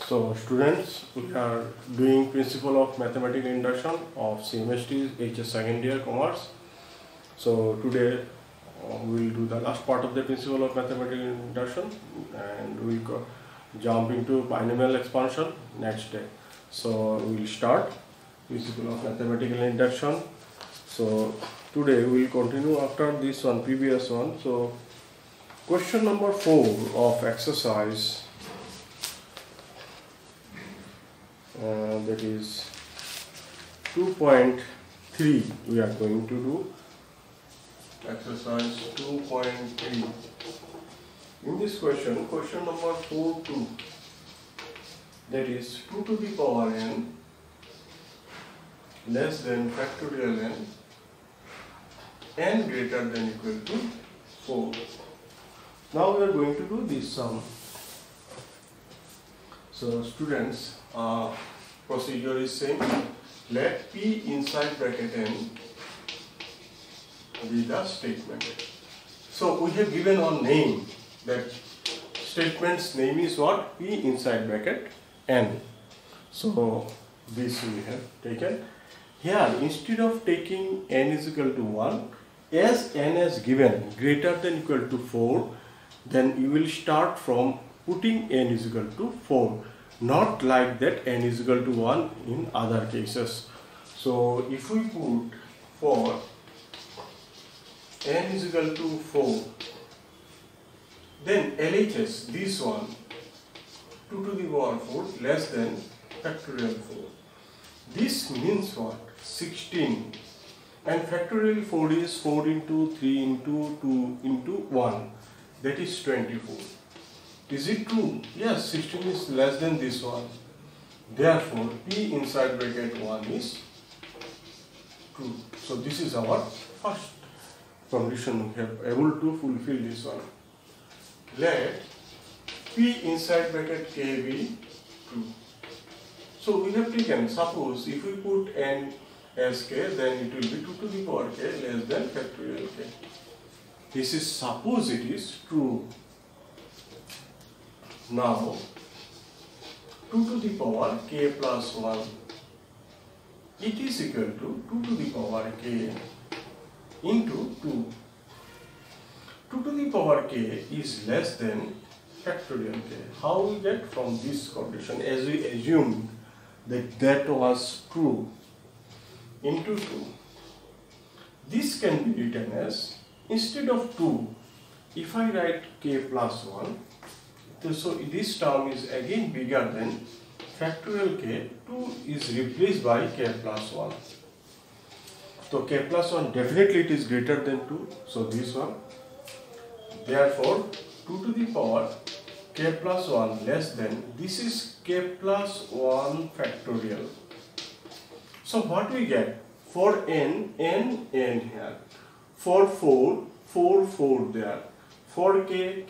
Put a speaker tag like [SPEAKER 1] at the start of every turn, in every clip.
[SPEAKER 1] So students, we are doing principle of mathematical induction of CMST HS2ndyr commerce. So today we will do the last part of the principle of mathematical induction, and we will jump into binomial expansion next day. So we will start principle of mathematical induction. So today we will continue after this one, previous one. So question number 4 of exercise, that is 2.3, we are going to do exercise 2.3. In this question number 4.2, that is 2 to the power n less than factorial n greater than equal to 4. Now we are going to do this sum. So students, procedure is same. Let P inside bracket n be the statement. So we have given a name, that statement's name is what? P inside bracket n. So this we have taken. Here instead of taking n is equal to 1, as n is given greater than equal to 4, then you will start from putting n is equal to 4. Not like that n is equal to 1 in other cases. So if we put for n is equal to 4, then LHS, this one, 2 to the power 4 less than factorial 4. This means what? 16. And factorial 4 is 4 into 3 into 2 into 1. That is 24. Is it true? Yes, 16 is less than this one. Therefore, P inside bracket 1 is true. So this is our first condition. We have able to fulfill this one. Let P inside bracket k be true. So we have taken, suppose if we put n as k, then it will be 2 to the power k less than factorial k. This is suppose it is true. Now 2 to the power k plus 1, it is equal to 2 to the power k into 2. 2 to the power k is less than factorial k. How we get from this condition, as we assumed that was true, into 2. This can be written as, instead of 2, if I write k plus 1, so this term is again bigger than factorial k, 2 is replaced by k plus 1. So k plus 1 definitely it is greater than 2, so this one. Therefore 2 to the power k plus 1 less than, this is k plus 1 factorial. So what we get? For n here. For 4 there. For k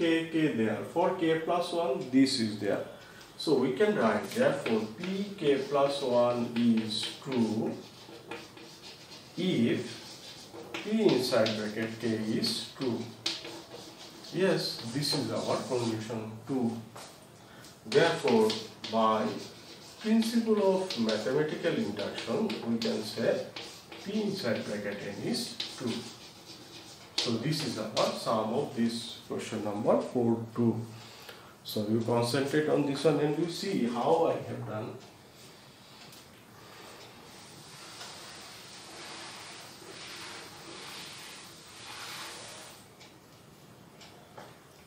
[SPEAKER 1] there. For k plus 1, this is there. So we can write, therefore p k plus 1 is true if p inside bracket k is true. Yes, this is our condition 2. Therefore, by principle of mathematical induction, we can say p inside bracket n is true. So this is our sum of this question number 4.2. So you concentrate on this one and you see how I have done.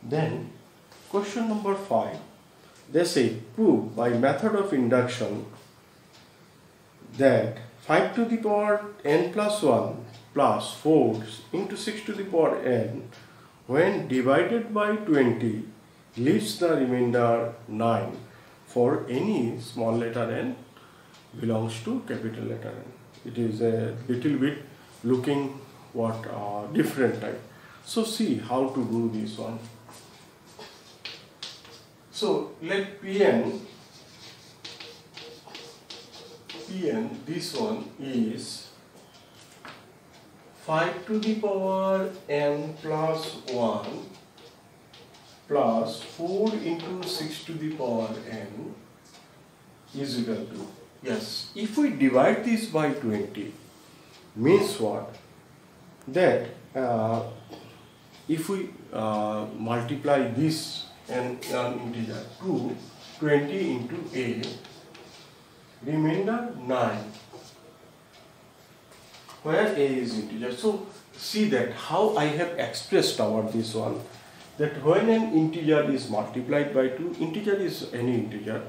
[SPEAKER 1] Then question number 5, they say prove by method of induction that 5 to the power n plus 1 plus 4 into 6 to the power n when divided by 20 leaves the remainder 9 for any small letter n belongs to capital letter N. It is a little bit looking what different type. So see how to do this one. So let Pn, this one is 5 to the power n plus 1 plus 4 into 6 to the power n is equal to, yes, if we divide this by 20, means what? That if we multiply this and an integer 2, 20 into a, remainder 9, where a is integer. So see that how I have expressed our this one, that when an integer is multiplied by 2, integer is any integer,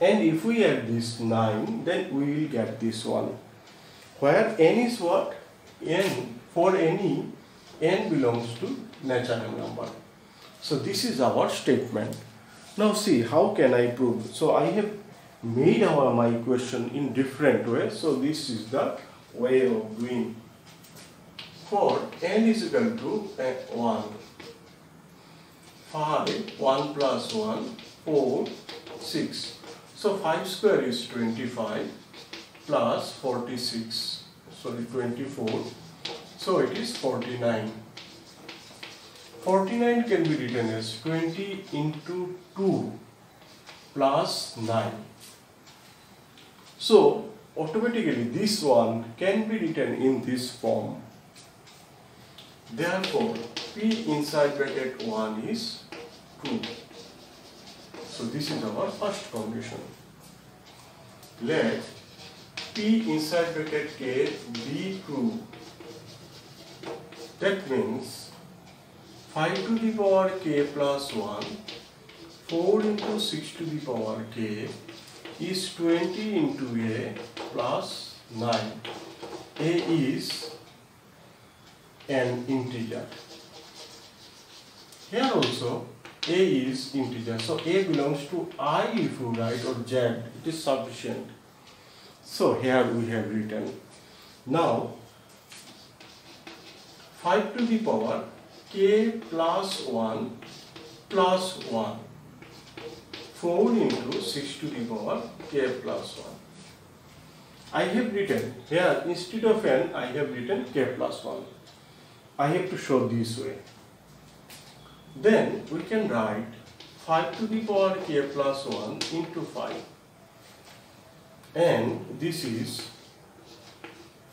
[SPEAKER 1] and if we add this 9, then we will get this one, where n is what? N, for any, n belongs to natural number. So this is our statement. Now see, how can I prove? So I have made my question in different way. So this is the way of doing. For n is equal to 1, 5, 1 plus 1, 4, 6. So 5 square is 25 plus 46, sorry 24. So it is 49. 49 can be written as 20 into 2 plus 9. So automatically this one can be written in this form. Therefore, P inside bracket 1 is 2. So this is our first condition. Let P inside bracket K be true. That means 5 to the power K plus 1, 4 into 6 to the power K is 20 into A plus 9. A is an integer. Here also A is integer. So A belongs to I if you write, or Z, it is sufficient. So here we have written. Now 5 to the power K plus 1 plus 1. 4 into 6 to the power K plus 1. I have written here, instead of n, I have written K plus 1. I have to show this way. Then we can write 5 to the power K plus 1 into 5. And this is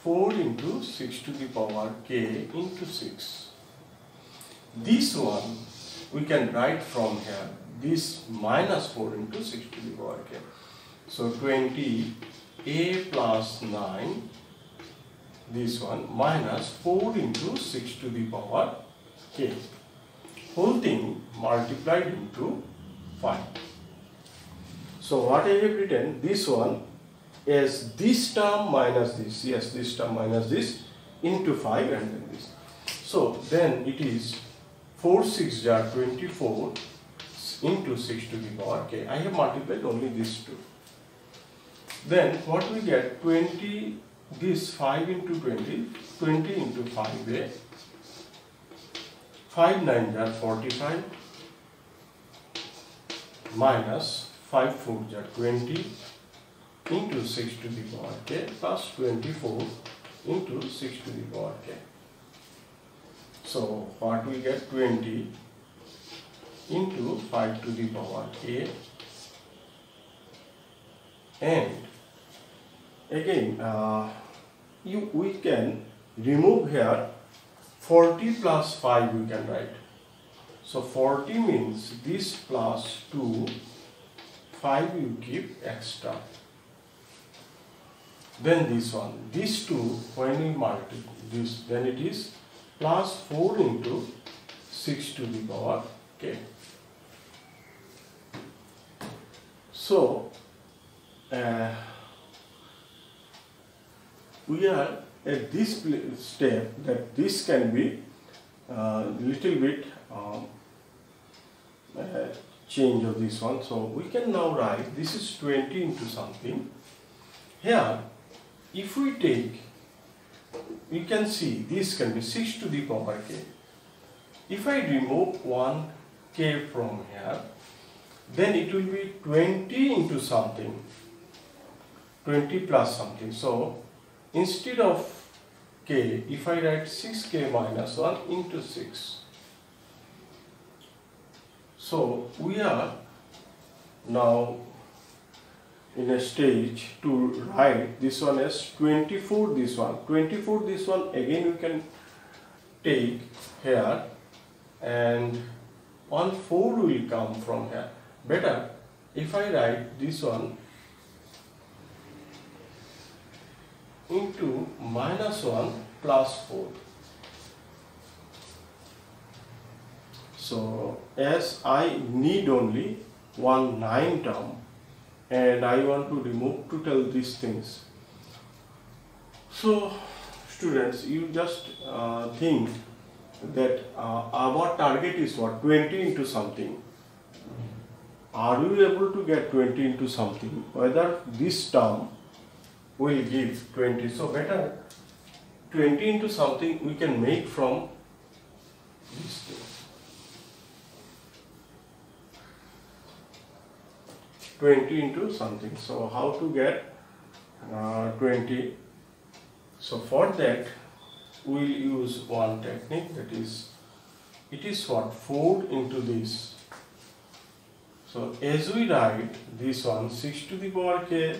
[SPEAKER 1] 4 into 6 to the power K into 6. This one we can write from here, this minus 4 into 6 to the power K. So 20 A plus 9, this one minus 4 into 6 to the power K. Whole thing multiplied into 5. So what I have written, this one is this term minus this, yes, this term minus this into 5 and then this. So then it is 4 6 are 24 into 6 to the power K. I have multiplied only these two. Then what we get, 20, this 5 into 20, 20 into 5A, 5 9 are 45, minus 5 4 are 20, into 6 to the power K plus 24 into 6 to the power K. So what we get, 20 into 5 to the power K, and again we can remove here 40 plus 5 we can write. So 40 means this plus 2, 5 you keep extra. Then this one, these two, when we multiply this, then it is plus 4 into 6 to the power K. So we are at this step that this can be little bit change of this one. So we can now write this is 20 into something. Here if we take, you can see this can be 6 to the power K. If I remove 1 K from here, then it will be 20 into something, 20 plus something. So instead of K, if I write 6K minus 1 into 6. So we are now in a stage to write this one as 24 this one. 24 this one again we can take here, and on 4 will come from here. Better if I write this one into -1 plus 4. So as I need only one 9 term and I want to remove total these things. So students, you just think that our target is what? 20 into something. Are you able to get 20 into something? Whether this term will give 20. So better 20 into something we can make from this thing. 20 into something. So how to get 20? So for that we will use one technique, that is, it is what? 4 into this. So as we write this one, 6 to the power k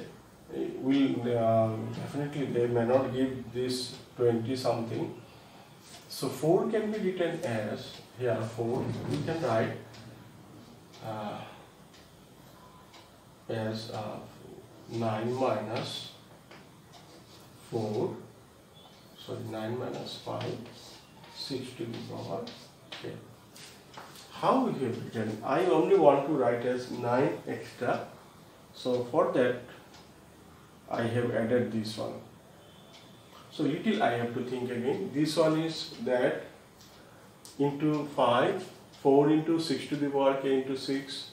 [SPEAKER 1] will definitely they may not give this 20 something. So 4 can be written as, here 4 we can write as 9 minus 4, sorry, 9 minus 5, 6 to the power k. How we have written? I only want to write as 9 extra. So for that I have added this one. So little I have to think again. This one is that into 5, 4 into 6 to the power k into 6.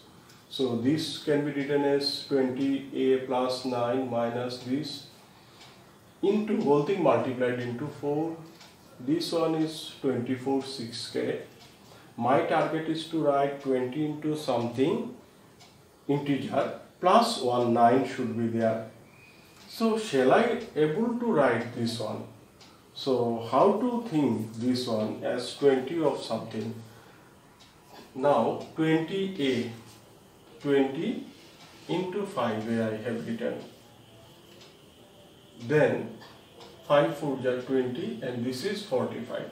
[SPEAKER 1] So this can be written as 20a plus 9 minus this into whole thing multiplied into 4. This one is 24 6k. My target is to write 20 into something integer plus 1 9 should be there. So shall I able to write this one? So how to think this one as 20 of something? Now 20a, 20 into 5 where I have written. Then 5 4 are 20 and this is 45.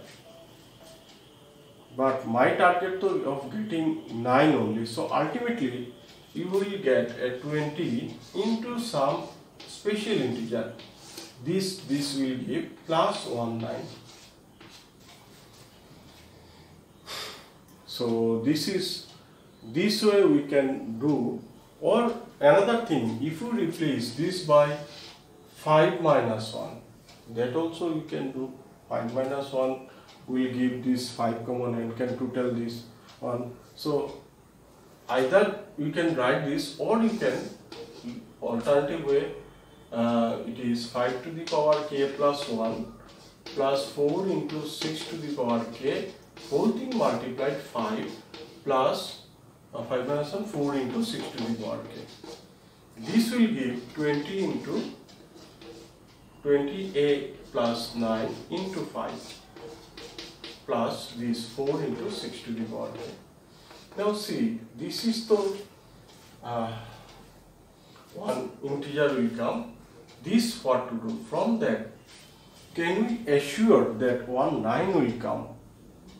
[SPEAKER 1] But my target of getting 9 only. So ultimately you will get a 20 into some special integer. This will give plus 1 9. So this way we can do. Or another thing, if you replace this by 5 minus 1, that also you can do. 5 minus 1 will give this 5 common and can total this one. So either you can write this, or you can alternative way, it is 5 to the power k plus 1 plus 4 into 6 to the power k whole thing multiplied 5 plus 5 minus 1 4 into 6 to the power k. This will give 20 into 20a plus 9 into 5 plus this 4 into 6 to the power k. Now see, this is the one integer will come. This what to do? From that, can we assure that 1 9 will come?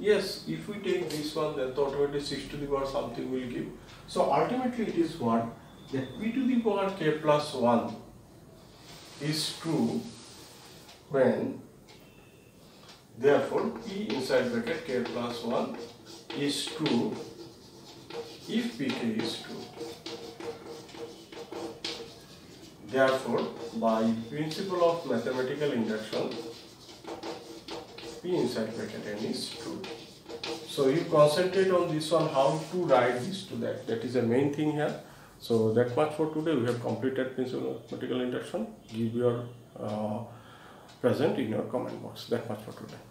[SPEAKER 1] Yes, if we take this one, then automatically 6 to the power something will give. So ultimately it is what? That p to the power k plus 1 is true when, therefore p inside bracket k plus 1 is true if pk is true. Therefore, by principle of mathematical induction, p inside bracket n is true. So you concentrate on this one, how to write this to that. That is the main thing here. So that much for today. We have completed principle of mathematical induction. Give your present in your comment box. That much for today.